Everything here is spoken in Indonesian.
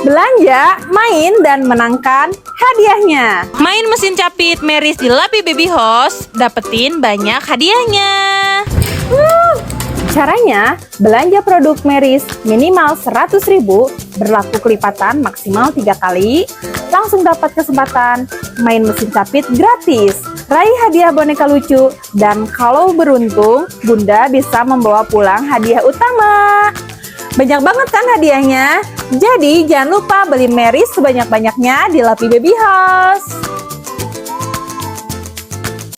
Belanja, main, dan menangkan hadiahnya. Main mesin capit Meris di Lapi Baby House, dapetin banyak hadiahnya. Caranya, belanja produk Meris minimal 100.000, berlaku kelipatan maksimal 3 kali, langsung dapat kesempatan main mesin capit gratis, raih hadiah boneka lucu, dan kalau beruntung, Bunda bisa membawa pulang hadiah utama. Banyak banget kan hadiahnya? Jadi jangan lupa beli Meris sebanyak-banyaknya di Lapi Baby House.